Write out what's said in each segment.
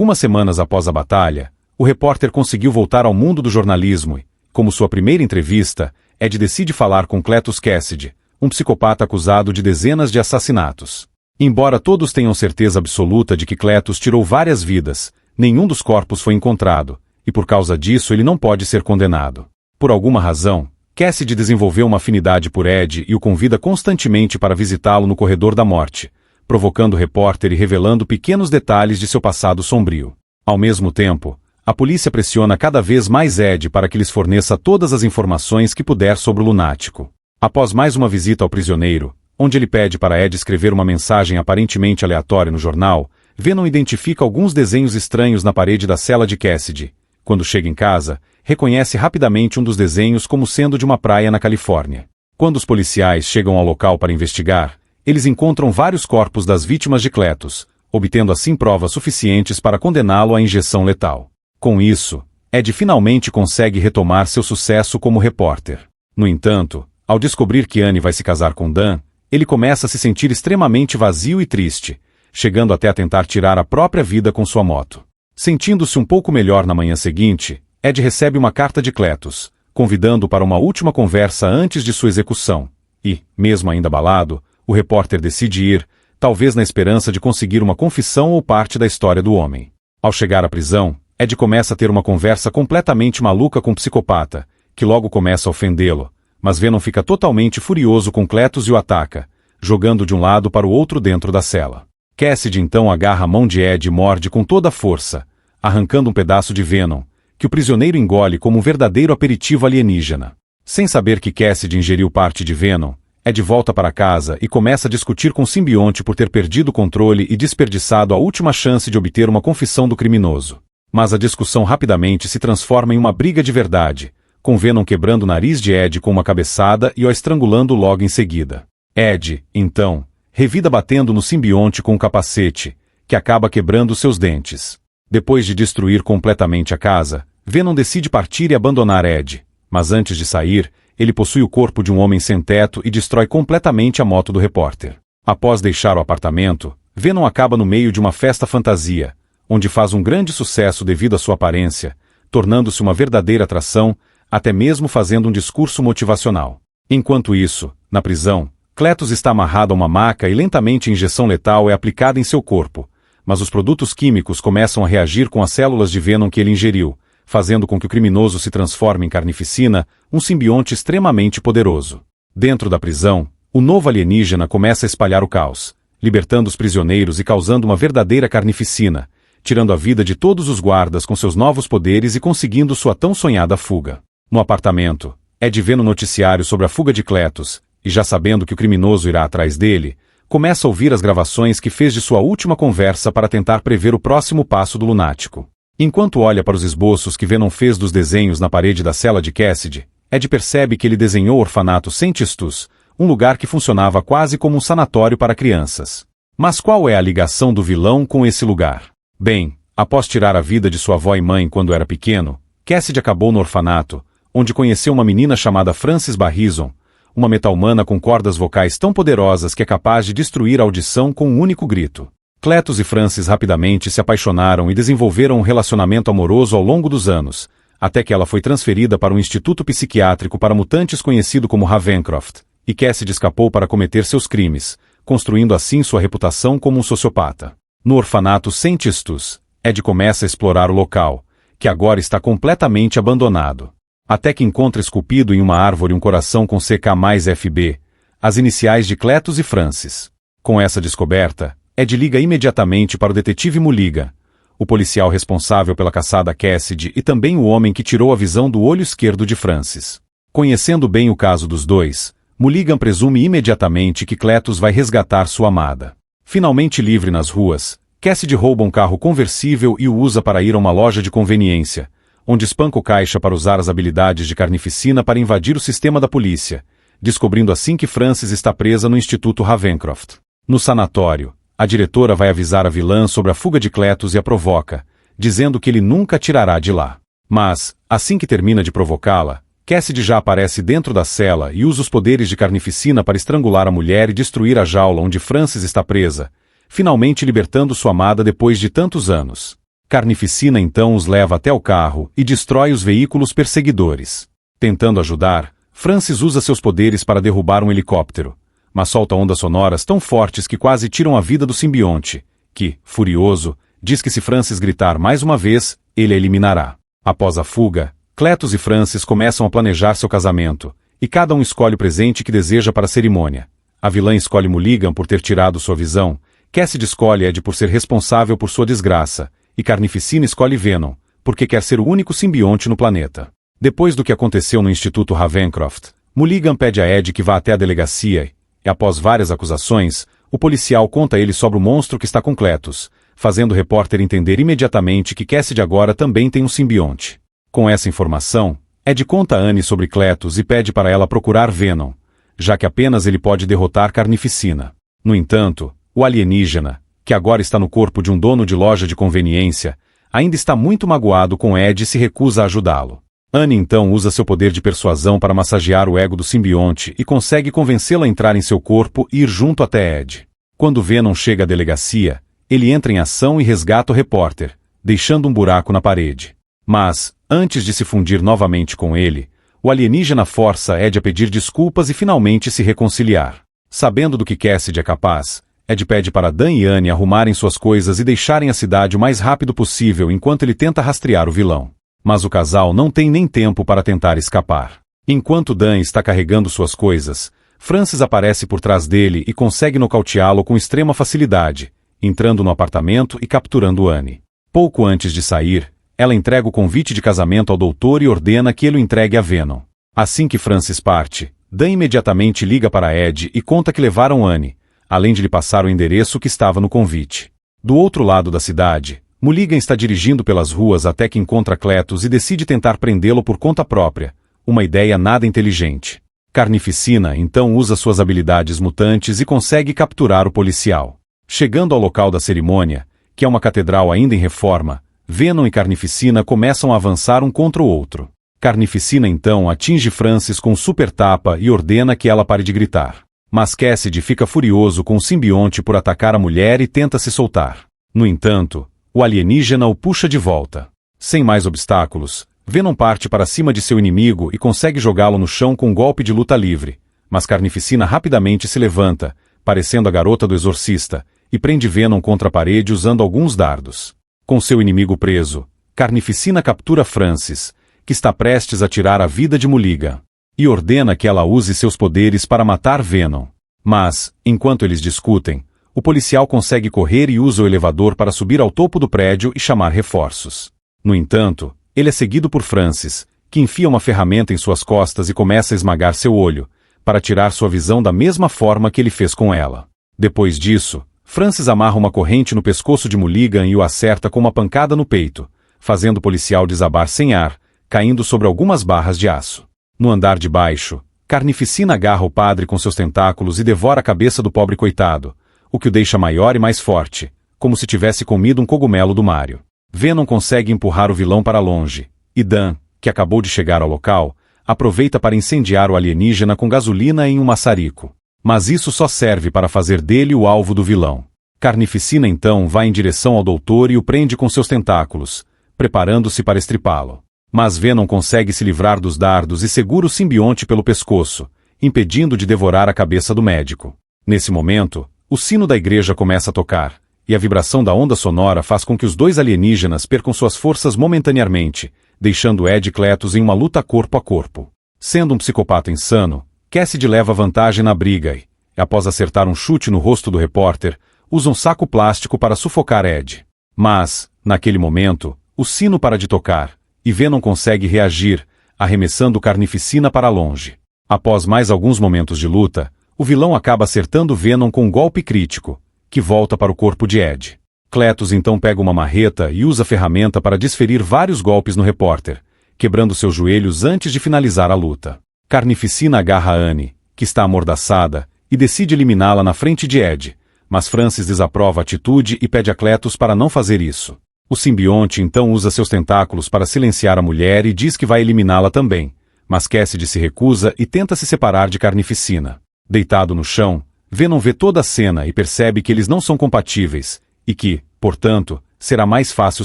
Algumas semanas após a batalha, o repórter conseguiu voltar ao mundo do jornalismo e, como sua primeira entrevista, Ed decide falar com Cletus Cassidy, um psicopata acusado de dezenas de assassinatos. Embora todos tenham certeza absoluta de que Cletus tirou várias vidas, nenhum dos corpos foi encontrado, e por causa disso ele não pode ser condenado. Por alguma razão, Cassidy desenvolveu uma afinidade por Ed e o convida constantemente para visitá-lo no corredor da morte, provocando o repórter e revelando pequenos detalhes de seu passado sombrio. Ao mesmo tempo, a polícia pressiona cada vez mais Ed para que lhes forneça todas as informações que puder sobre o lunático. Após mais uma visita ao prisioneiro, onde ele pede para Ed escrever uma mensagem aparentemente aleatória no jornal, Venom identifica alguns desenhos estranhos na parede da cela de Cassidy. Quando chega em casa, reconhece rapidamente um dos desenhos como sendo de uma praia na Califórnia. Quando os policiais chegam ao local para investigar, eles encontram vários corpos das vítimas de Cletus, obtendo assim provas suficientes para condená-lo à injeção letal. Com isso, Ed finalmente consegue retomar seu sucesso como repórter. No entanto, ao descobrir que Annie vai se casar com Dan, ele começa a se sentir extremamente vazio e triste, chegando até a tentar tirar a própria vida com sua moto. Sentindo-se um pouco melhor na manhã seguinte, Ed recebe uma carta de Cletus, convidando-o para uma última conversa antes de sua execução. E, mesmo ainda abalado, o repórter decide ir, talvez na esperança de conseguir uma confissão ou parte da história do homem. Ao chegar à prisão, Ed começa a ter uma conversa completamente maluca com o psicopata, que logo começa a ofendê-lo, mas Venom fica totalmente furioso com Cletus e o ataca, jogando de um lado para o outro dentro da cela. Cassidy então agarra a mão de Ed e morde com toda a força, arrancando um pedaço de Venom, que o prisioneiro engole como um verdadeiro aperitivo alienígena. Sem saber que Cassidy ingeriu parte de Venom, Ed volta para casa e começa a discutir com o simbionte por ter perdido o controle e desperdiçado a última chance de obter uma confissão do criminoso. Mas a discussão rapidamente se transforma em uma briga de verdade, com Venom quebrando o nariz de Ed com uma cabeçada e o estrangulando logo em seguida. Ed, então, revida batendo no simbionte com um capacete, que acaba quebrando seus dentes. Depois de destruir completamente a casa, Venom decide partir e abandonar Ed, mas antes de sair, ele possui o corpo de um homem sem teto e destrói completamente a moto do repórter. Após deixar o apartamento, Venom acaba no meio de uma festa fantasia, onde faz um grande sucesso devido à sua aparência, tornando-se uma verdadeira atração, até mesmo fazendo um discurso motivacional. Enquanto isso, na prisão, Cletus está amarrado a uma maca e lentamente a injeção letal é aplicada em seu corpo, mas os produtos químicos começam a reagir com as células de Venom que ele ingeriu, fazendo com que o criminoso se transforme em carnificina, um simbionte extremamente poderoso. Dentro da prisão, o novo alienígena começa a espalhar o caos, libertando os prisioneiros e causando uma verdadeira carnificina, tirando a vida de todos os guardas com seus novos poderes e conseguindo sua tão sonhada fuga. No apartamento, Ed vê no noticiário sobre a fuga de Cletus, e já sabendo que o criminoso irá atrás dele, começa a ouvir as gravações que fez de sua última conversa para tentar prever o próximo passo do lunático. Enquanto olha para os esboços que Venom fez dos desenhos na parede da cela de Cassidy, Ed percebe que ele desenhou o orfanato Saint Eustace, um lugar que funcionava quase como um sanatório para crianças. Mas qual é a ligação do vilão com esse lugar? Bem, após tirar a vida de sua avó e mãe quando era pequeno, Cassidy acabou no orfanato, onde conheceu uma menina chamada Frances Barrison, uma meta-humana com cordas vocais tão poderosas que é capaz de destruir a audição com um único grito. Cletus e Frances rapidamente se apaixonaram e desenvolveram um relacionamento amoroso ao longo dos anos, até que ela foi transferida para um instituto psiquiátrico para mutantes conhecido como Ravencroft, e Cassidy escapou para cometer seus crimes, construindo assim sua reputação como um sociopata. No orfanato Saint Eustace, Ed começa a explorar o local, que agora está completamente abandonado. Até que encontra esculpido em uma árvore um coração com CK mais FB, as iniciais de Cletus e Frances. Com essa descoberta, Ed liga imediatamente para o detetive Mulligan, o policial responsável pela caçada a Cassidy e também o homem que tirou a visão do olho esquerdo de Frances. Conhecendo bem o caso dos dois, Mulligan presume imediatamente que Cletus vai resgatar sua amada. Finalmente livre nas ruas, Cassidy rouba um carro conversível e o usa para ir a uma loja de conveniência, onde espanca o caixa para usar as habilidades de carnificina para invadir o sistema da polícia, descobrindo assim que Frances está presa no Instituto Ravencroft. No sanatório, a diretora vai avisar a vilã sobre a fuga de Cletus e a provoca, dizendo que ele nunca a tirará de lá. Mas, assim que termina de provocá-la, Cassidy já aparece dentro da cela e usa os poderes de carnificina para estrangular a mulher e destruir a jaula onde Frances está presa, finalmente libertando sua amada depois de tantos anos. Carnificina então os leva até o carro e destrói os veículos perseguidores. Tentando ajudar, Francis usa seus poderes para derrubar um helicóptero, mas solta ondas sonoras tão fortes que quase tiram a vida do simbionte, que, furioso, diz que se Francis gritar mais uma vez, ele a eliminará. Após a fuga, Cletus e Francis começam a planejar seu casamento, e cada um escolhe o presente que deseja para a cerimônia. A vilã escolhe Mulligan por ter tirado sua visão, Cassidy escolhe Ed por ser responsável por sua desgraça, e Carnificina escolhe Venom, porque quer ser o único simbionte no planeta. Depois do que aconteceu no Instituto Ravencroft, Mulligan pede a Ed que vá até a delegacia, e após várias acusações, o policial conta a ele sobre o monstro que está com Cletus, fazendo o repórter entender imediatamente que Cassidy agora também tem um simbionte. Com essa informação, Ed conta a Annie sobre Cletus e pede para ela procurar Venom, já que apenas ele pode derrotar Carnificina. No entanto, o alienígena, que agora está no corpo de um dono de loja de conveniência, ainda está muito magoado com Ed e se recusa a ajudá-lo. Annie então usa seu poder de persuasão para massagear o ego do simbionte e consegue convencê-lo a entrar em seu corpo e ir junto até Ed. Quando Venom chega à delegacia, ele entra em ação e resgata o repórter, deixando um buraco na parede. Mas, antes de se fundir novamente com ele, o alienígena força Ed a pedir desculpas e finalmente se reconciliar. Sabendo do que Cassidy é capaz, Ed pede para Dan e Annie arrumarem suas coisas e deixarem a cidade o mais rápido possível enquanto ele tenta rastrear o vilão. Mas o casal não tem nem tempo para tentar escapar. Enquanto Dan está carregando suas coisas, Francis aparece por trás dele e consegue nocauteá-lo com extrema facilidade, entrando no apartamento e capturando Annie. Pouco antes de sair, ela entrega o convite de casamento ao doutor e ordena que ele o entregue a Venom. Assim que Francis parte, Dan imediatamente liga para Ed e conta que levaram Annie, além de lhe passar o endereço que estava no convite. Do outro lado da cidade, Mulligan está dirigindo pelas ruas até que encontra Cletus e decide tentar prendê-lo por conta própria, uma ideia nada inteligente. Carnificina então usa suas habilidades mutantes e consegue capturar o policial. Chegando ao local da cerimônia, que é uma catedral ainda em reforma, Venom e Carnificina começam a avançar um contra o outro. Carnificina então atinge Francis com super tapa e ordena que ela pare de gritar. Mas Cassidy fica furioso com o simbionte por atacar a mulher e tenta se soltar. No entanto, o alienígena o puxa de volta. Sem mais obstáculos, Venom parte para cima de seu inimigo e consegue jogá-lo no chão com um golpe de luta livre, mas Carnificina rapidamente se levanta, parecendo a garota do exorcista, e prende Venom contra a parede usando alguns dardos. Com seu inimigo preso, Carnificina captura Francis, que está prestes a tirar a vida de Mulligan, e ordena que ela use seus poderes para matar Venom. Mas, enquanto eles discutem, o policial consegue correr e usa o elevador para subir ao topo do prédio e chamar reforços. No entanto, ele é seguido por Francis, que enfia uma ferramenta em suas costas e começa a esmagar seu olho, para tirar sua visão da mesma forma que ele fez com ela. Depois disso, Francis amarra uma corrente no pescoço de Mulligan e o acerta com uma pancada no peito, fazendo o policial desabar sem ar, caindo sobre algumas barras de aço. No andar de baixo, Carnificina agarra o padre com seus tentáculos e devora a cabeça do pobre coitado, o que o deixa maior e mais forte, como se tivesse comido um cogumelo do Mario. Venom consegue empurrar o vilão para longe, e Dan, que acabou de chegar ao local, aproveita para incendiar o alienígena com gasolina em um maçarico. Mas isso só serve para fazer dele o alvo do vilão. Carnificina então vai em direção ao doutor e o prende com seus tentáculos, preparando-se para estripá-lo. Mas Venom consegue se livrar dos dardos e segura o simbionte pelo pescoço, impedindo de devorar a cabeça do médico. Nesse momento, o sino da igreja começa a tocar, e a vibração da onda sonora faz com que os dois alienígenas percam suas forças momentaneamente, deixando Ed e Cletus em uma luta corpo a corpo. Sendo um psicopata insano, Cassidy leva vantagem na briga e, após acertar um chute no rosto do repórter, usa um saco plástico para sufocar Ed. Mas, naquele momento, o sino para de tocar, e Venom consegue reagir, arremessando Carnificina para longe. Após mais alguns momentos de luta, o vilão acaba acertando Venom com um golpe crítico, que volta para o corpo de Ed. Cletus então pega uma marreta e usa a ferramenta para desferir vários golpes no repórter, quebrando seus joelhos antes de finalizar a luta. Carnificina agarra Annie, que está amordaçada, e decide eliminá-la na frente de Ed, mas Francis desaprova a atitude e pede a Cletus para não fazer isso. O simbionte então usa seus tentáculos para silenciar a mulher e diz que vai eliminá-la também, mas Cassidy se recusa e tenta se separar de Carnificina. Deitado no chão, Venom vê toda a cena e percebe que eles não são compatíveis, e que, portanto, será mais fácil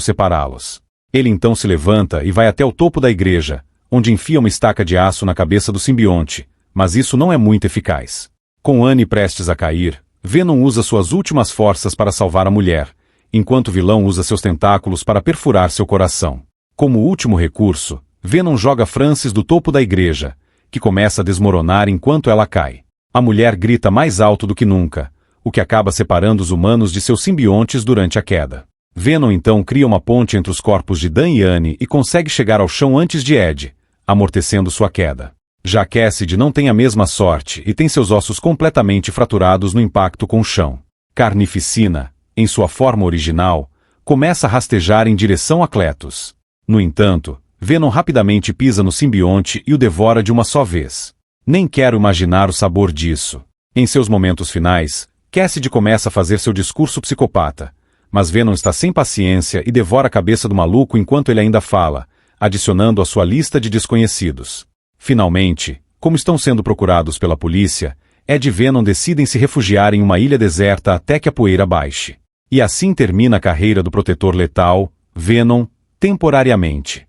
separá-los. Ele então se levanta e vai até o topo da igreja, onde enfia uma estaca de aço na cabeça do simbionte, mas isso não é muito eficaz. Com Annie prestes a cair, Venom usa suas últimas forças para salvar a mulher, enquanto o vilão usa seus tentáculos para perfurar seu coração. Como último recurso, Venom joga Frances do topo da igreja, que começa a desmoronar enquanto ela cai. A mulher grita mais alto do que nunca, o que acaba separando os humanos de seus simbiontes durante a queda. Venom então cria uma ponte entre os corpos de Dan e Annie e consegue chegar ao chão antes de Ed, amortecendo sua queda. Já Cassidy não tem a mesma sorte e tem seus ossos completamente fraturados no impacto com o chão. Carnificina, em sua forma original, começa a rastejar em direção a Cletus. No entanto, Venom rapidamente pisa no simbionte e o devora de uma só vez. Nem quero imaginar o sabor disso. Em seus momentos finais, Cassidy começa a fazer seu discurso psicopata, mas Venom está sem paciência e devora a cabeça do maluco enquanto ele ainda fala, adicionando à sua lista de desconhecidos. Finalmente, como estão sendo procurados pela polícia, Ed e Venom decidem se refugiar em uma ilha deserta até que a poeira baixe. E assim termina a carreira do Protetor Letal, Venom, temporariamente.